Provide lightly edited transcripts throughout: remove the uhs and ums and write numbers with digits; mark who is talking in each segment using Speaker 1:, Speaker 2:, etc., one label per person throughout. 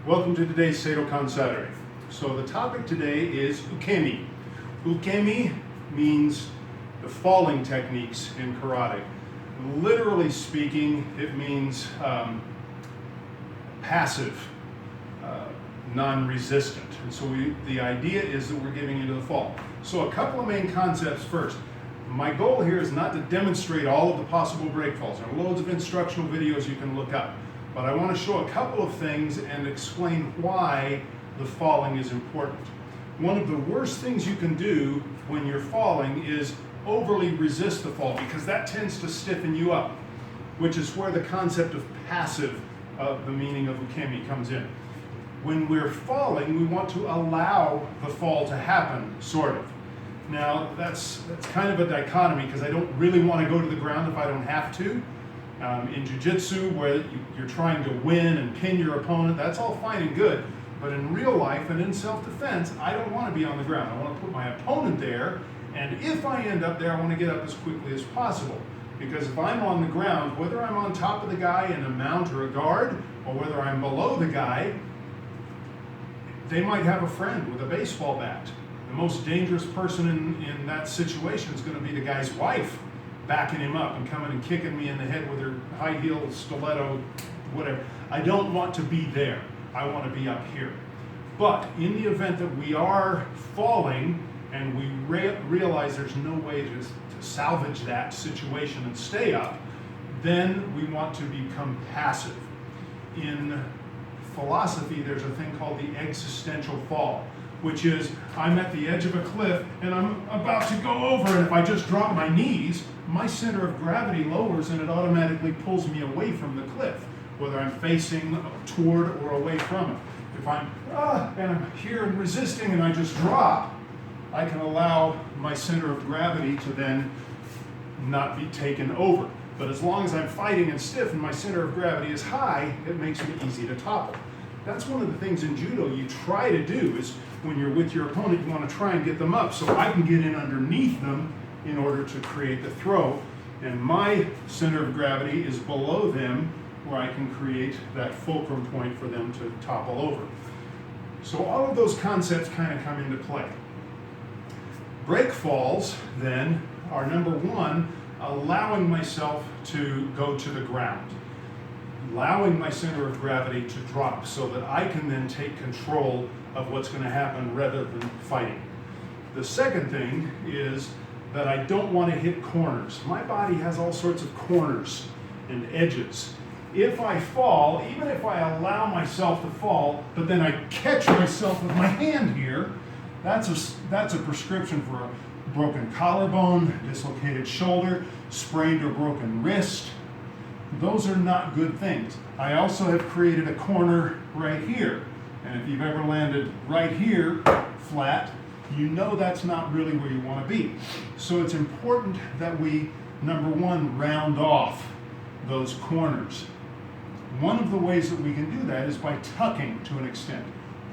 Speaker 1: Welcome to today's Seidokan Saturday. So the topic today is ukemi. Ukemi means the falling techniques in karate. Literally speaking, it means passive, non-resistant. And so the idea is that we're getting into the fall. So a couple of main concepts first. My goal here is not to demonstrate all of the possible break falls. There are loads of instructional videos you can look up. But I want to show a couple of things and explain why the falling is important. One of the worst things you can do when you're falling is overly resist the fall, because that tends to stiffen you up, which is where the concept of passive, the meaning of ukemi, comes in. When we're falling, we want to allow the fall to happen, sort of. Now, that's kind of a dichotomy, because I don't really want to go to the ground if I don't have to. In jiu-jitsu, where you're trying to win and pin your opponent, that's all fine and good. But in real life and in self-defense, I don't want to be on the ground. I want to put my opponent there, and if I end up there, I want to get up as quickly as possible. Because if I'm on the ground, whether I'm on top of the guy in a mount or a guard, or whether I'm below the guy, they might have a friend with a baseball bat. The most dangerous person in that situation is going to be the guy's wife, backing him up and coming and kicking me in the head with her high heel, stiletto, whatever. I don't want to be there. I want to be up here. But in the event that we are falling and we realize there's no way to salvage that situation and stay up, then we want to become passive. In philosophy, there's a thing called the existential fall, which is I'm at the edge of a cliff and I'm about to go over, and if I just drop my knees, my center of gravity lowers and it automatically pulls me away from the cliff, whether I'm facing toward or away from it. If I'm and I'm here and resisting and I just drop, I can allow my center of gravity to then not be taken over. But as long as I'm fighting and stiff and my center of gravity is high, it makes me easy to topple. That's one of the things in judo you try to do, is when you're with your opponent, you want to try and get them up so I can get in underneath them in order to create the throw. And my center of gravity is below them, where I can create that fulcrum point for them to topple over. So all of those concepts kind of come into play. Break falls, then, are number one, allowing myself to go to the ground. Allowing my center of gravity to drop so that I can then take control of what's going to happen rather than fighting. The second thing is that I don't want to hit corners. My body has all sorts of corners and edges. If I fall, even if I allow myself to fall, but then I catch myself with my hand here, that's a prescription for a broken collarbone, dislocated shoulder, sprained or broken wrist. Those are not good things. I also have created a corner right here. And if you've ever landed right here, flat, you know that's not really where you want to be. So it's important that we, number one, round off those corners. One of the ways that we can do that is by tucking to an extent,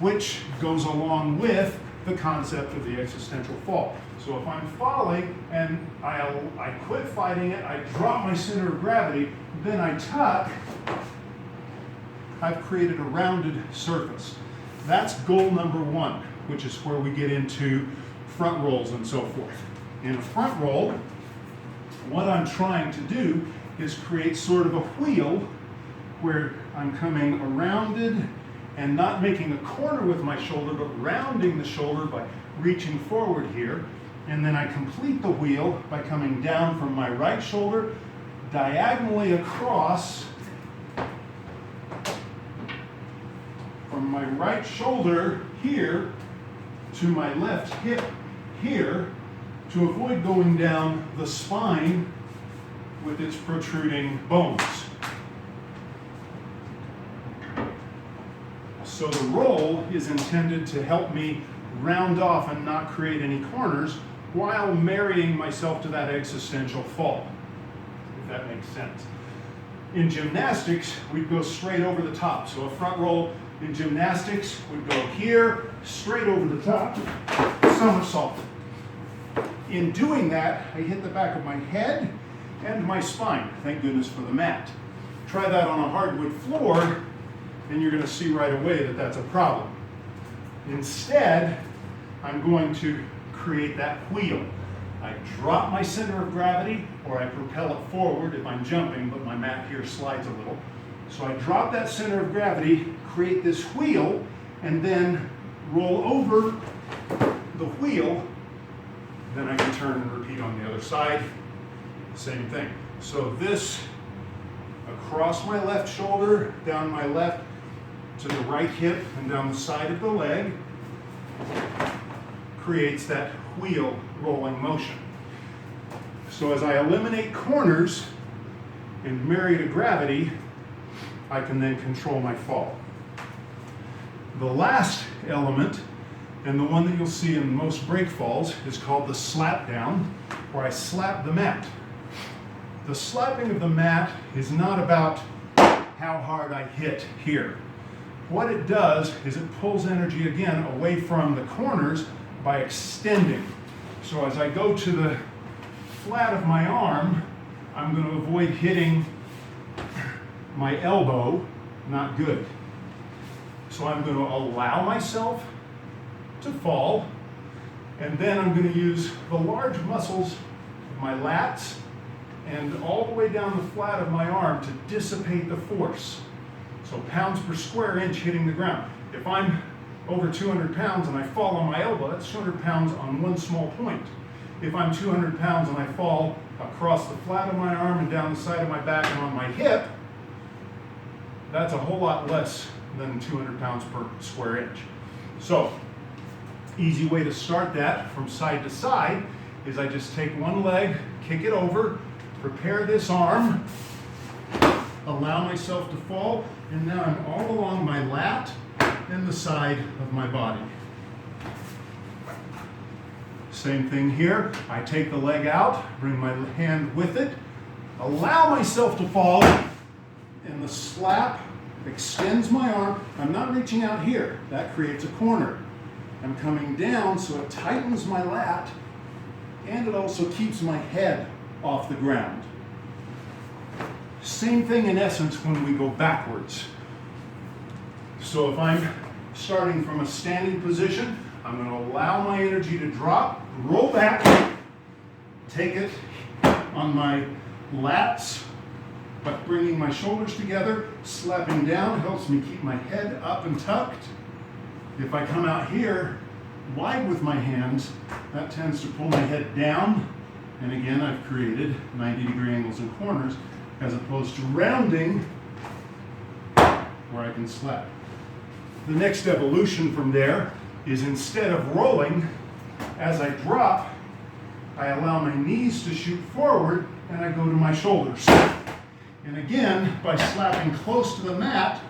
Speaker 1: which goes along with the concept of the existential fall. So if I'm falling and I quit fighting it, I drop my center of gravity, then I tuck, I've created a rounded surface. That's goal number one, which is where we get into front rolls and so forth. In a front roll, what I'm trying to do is create sort of a wheel where I'm coming arounded and not making a corner with my shoulder, but rounding the shoulder by reaching forward here. And then I complete the wheel by coming down from my right shoulder, diagonally across from my right shoulder here to my left hip here, to avoid going down the spine with its protruding bones. So the roll is intended to help me round off and not create any corners while marrying myself to that existential fall, if that makes sense. In gymnastics, we'd go straight over the top. So a front roll in gymnastics would go here, straight over the top, somersault. In doing that, I hit the back of my head and my spine. Thank goodness for the mat. Try that on a hardwood floor, and you're going to see right away that that's a problem. Instead, I'm going to create that wheel. I drop my center of gravity, or I propel it forward if I'm jumping, but my mat here slides a little. So I drop that center of gravity, create this wheel, and then roll over the wheel. Then I can turn and repeat on the other side. Same thing. So this across my left shoulder, down my left to the right hip, and down the side of the leg, creates that wheel rolling motion. So as I eliminate corners and marry to gravity, I can then control my fall. The last element, and the one that you'll see in most break falls, is called the slap down, where I slap the mat. The slapping of the mat is not about how hard I hit here. What it does is it pulls energy again away from the corners by extending. So as I go to the flat of my arm, I'm going to avoid hitting my elbow, not good. So I'm going to allow myself to fall, and then I'm going to use the large muscles of my lats and all the way down the flat of my arm to dissipate the force. So pounds per square inch hitting the ground. If I'm over 200 pounds and I fall on my elbow, that's 200 pounds on one small point. If I'm 200 pounds and I fall across the flat of my arm and down the side of my back and on my hip, that's a whole lot less than 200 pounds per square inch. So, easy way to start that from side to side is I just take one leg, kick it over, prepare this arm, allow myself to fall, and now I'm all along my lat and the side of my body. Same thing here. I take the leg out, bring my hand with it, allow myself to fall, and the slap extends my arm. I'm not reaching out here. That creates a corner. I'm coming down so it tightens my lat, and it also keeps my head off the ground. Same thing in essence when we go backwards. So if I'm starting from a standing position, I'm going to allow my energy to drop, roll back, take it on my lats, but bringing my shoulders together, slapping down helps me keep my head up and tucked. If I come out here wide with my hands, that tends to pull my head down, and again I've created 90-degree angles and corners as opposed to rounding where I can slap. The next evolution from there is instead of rolling, as I drop, I allow my knees to shoot forward and I go to my shoulders. And again, by slapping close to the mat,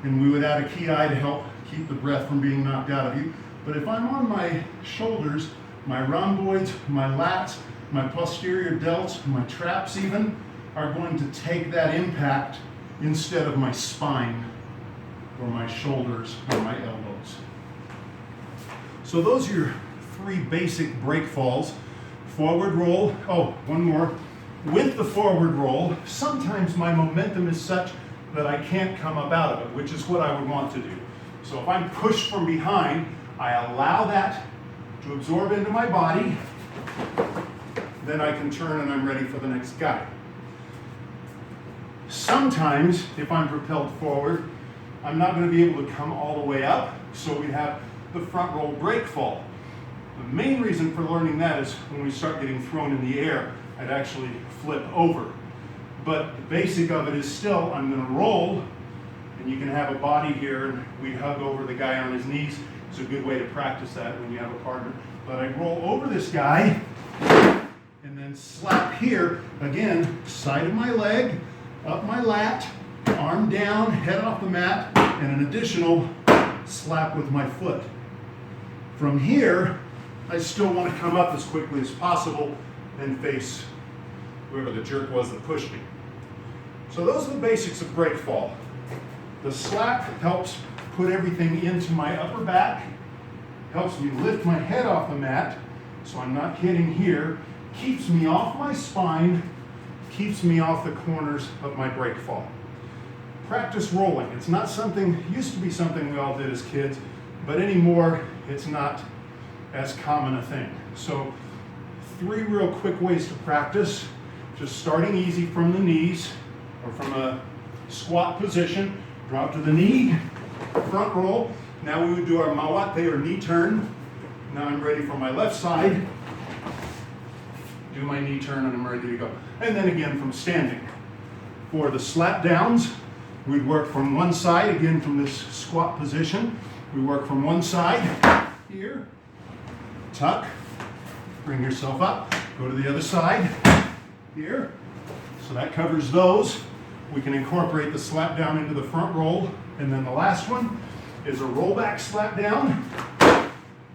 Speaker 1: and we would add a ki to help keep the breath from being knocked out of you, but if I'm on my shoulders, my rhomboids, my lats, my posterior delts, my traps even, are going to take that impact instead of my spine or my shoulders or my elbows. So those are your three basic break falls. Forward roll, oh, one more. With the forward roll, sometimes my momentum is such that I can't come up out of it, which is what I would want to do. So if I'm pushed from behind, I allow that to absorb into my body, then I can turn and I'm ready for the next guy. Sometimes, if I'm propelled forward, I'm not going to be able to come all the way up, so we have the front roll break fall. The main reason for learning that is when we start getting thrown in the air, I'd actually flip over. But the basic of it is still, I'm going to roll, and you can have a body here, and we hug over the guy on his knees. It's a good way to practice that when you have a partner. But I roll over this guy, and then slap here, again, side of my leg, up my lat, arm down, head off the mat, and an additional slap with my foot. From here, I still want to come up as quickly as possible and face whoever the jerk was that pushed me. So those are the basics of break fall. The slap helps put everything into my upper back, helps me lift my head off the mat so I'm not hitting here, keeps me off my spine, keeps me off the corners of my break fall. practice rolling. It's not something, used to be something we all did as kids, but anymore it's not as common a thing. So 3 real quick ways to practice. Just starting easy from the knees or from a squat position. Drop to the knee, front roll. Now we would do our mawate or knee turn. Now I'm ready for my left side. Do my knee turn and I'm ready to go. And then again from standing. For the slap downs, we'd work from one side, again from this squat position. We work from one side, here, tuck, bring yourself up, go to the other side, here. So that covers those. We can incorporate the slap down into the front roll. And then the last one is a rollback slap down,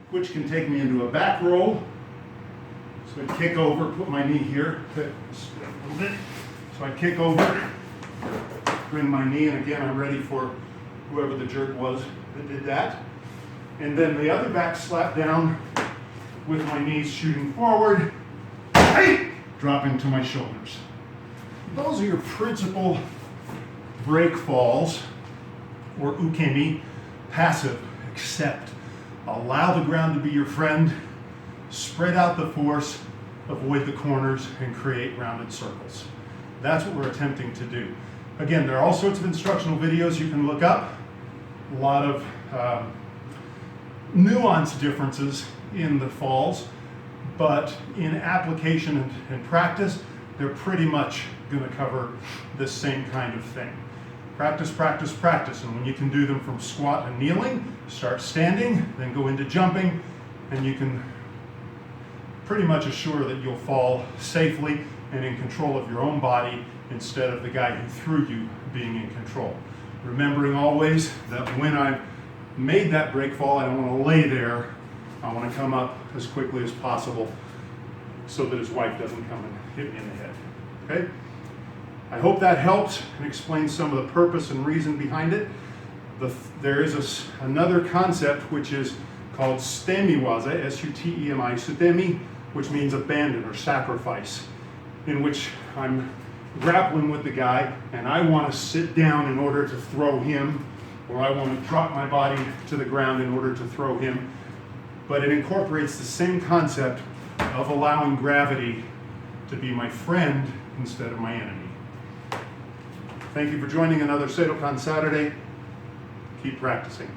Speaker 1: which can take me into a back roll. So I kick over, put my knee here, a little bit. So I kick over, bring my knee, and again I'm ready for whoever the jerk was that did that. And then the other back slap down with my knees shooting forward, dropping to my shoulders. Those are your principal break falls, or ukemi, passive, accept. Allow the ground to be your friend, spread out the force, avoid the corners, and create rounded circles. That's what we're attempting to do. Again, there are all sorts of instructional videos you can look up. A lot of nuanced differences in the falls, but in application and practice, they're pretty much going to cover the same kind of thing. Practice, practice, practice, and when you can do them from squat and kneeling, start standing, then go into jumping, and you can pretty much assure that you'll fall safely and in control of your own body instead of the guy who threw you being in control. Remembering always that when I've made that break fall, I don't want to lay there. I want to come up as quickly as possible so that his wife doesn't come and hit me in the head. Okay? I hope that helps and explains some of the purpose and reason behind it. There is another concept which is called sutemiwaza, S-U-T-E-M-I, sutemi, which means abandon or sacrifice, in which I'm grappling with the guy and I want to sit down in order to throw him, or I want to drop my body to the ground in order to throw him. But it incorporates the same concept of allowing gravity to be my friend instead of my enemy. Thank you for joining another Seidokan Saturday. Keep practicing.